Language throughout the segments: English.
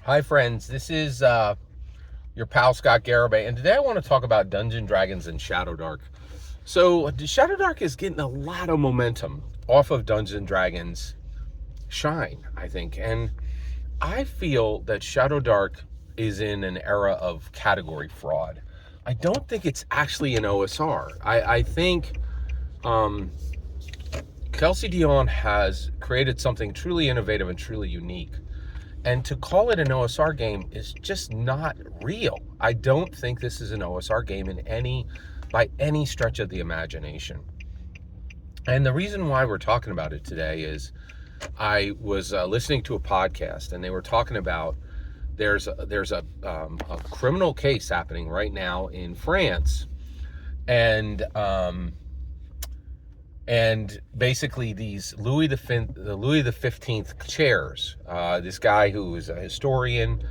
Hi friends, this is your pal Scott Garibay, and today I want to talk about Dungeons & Dragons and Shadowdark. So Shadowdark is getting a lot of momentum off of Dungeons & Dragons shine, I think, and I feel that Shadowdark is in an era of category fraud. I don't think it's actually an OSR. I think Kelsey Dionne has created something truly innovative and truly unique. And to call it an OSR game is just not real. I don't think this is an OSR game by any stretch of the imagination. And the reason why we're talking about it today is I was listening to a podcast, and they were talking about there's a criminal case happening right now in France, and basically these Louis the 15th chairs. This guy who is a historian,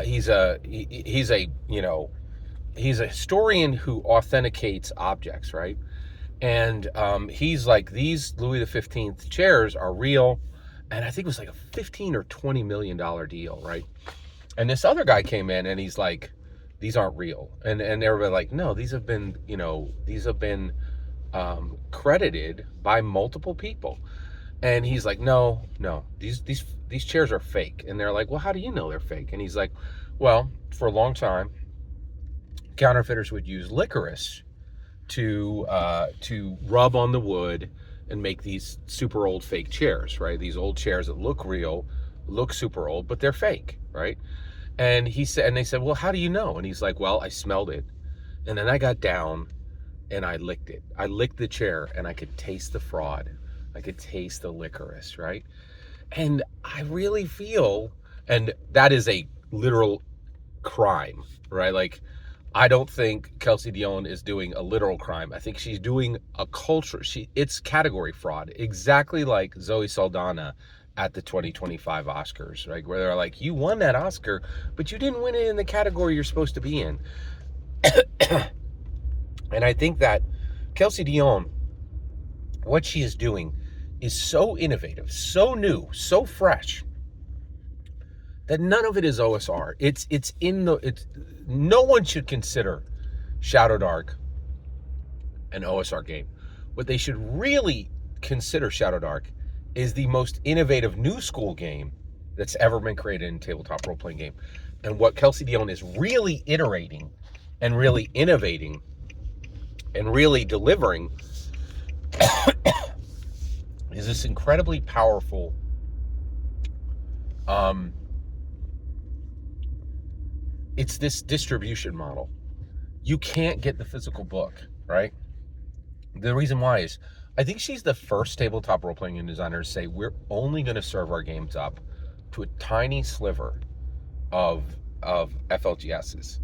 he's a historian who authenticates objects, right? And he's like, these Louis the 15th chairs are real, and I think it was like a 15 or $20 million deal, right? And this other guy came in and he's like, these aren't real, and everybody like, no, these have been credited by multiple people. And he's like, no, these chairs are fake. And they're like, well, how do you know they're fake? And he's like, well, for a long time, counterfeiters would use licorice to rub on the wood and make these super old fake chairs, right? These old chairs that look real, look super old, but they're fake, right? And they said, well, how do you know? And he's like, well, I smelled it, and then I got down and I licked it. I licked the chair and I could taste the fraud. I could taste the licorice, right? And I really feel, and that is a literal crime, right? Like, I don't think Kelsey Dionne is doing a literal crime. I think she's doing a culture. It's category fraud, exactly like Zoe Saldana at the 2025 Oscars, right? Where they're like, you won that Oscar, but you didn't win it in the category you're supposed to be in. And I think that Kelsey Dionne, what she is doing is so innovative, so new, so fresh, that none of it is OSR. No one should consider Shadowdark an OSR game. What they should really consider Shadowdark is the most innovative new school game that's ever been created in tabletop role-playing game. And what Kelsey Dionne is really iterating and really innovating and really delivering is this incredibly powerful it's this distribution model. You can't get the physical book, right? The reason why is I think she's the first tabletop role-playing game designer to say we're only going to serve our games up to a tiny sliver of FLGSs.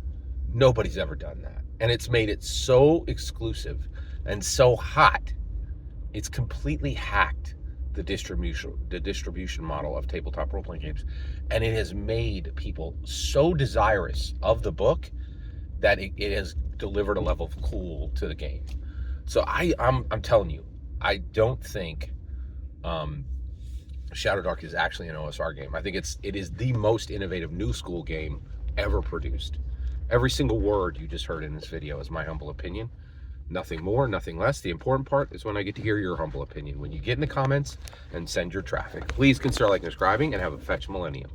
Nobody's ever done that. And it's made it so exclusive and so hot, it's completely hacked the distribution model of tabletop role-playing games. And it has made people so desirous of the book that it has delivered a level of cool to the game. So I'm telling you, I don't think Shadowdark is actually an OSR game. I think it is the most innovative new school game ever produced. Every single word you just heard in this video is my humble opinion. Nothing more, nothing less. The important part is when I get to hear your humble opinion. When you get in the comments and send your traffic. Please consider liking and subscribing, and have a fetch millennium.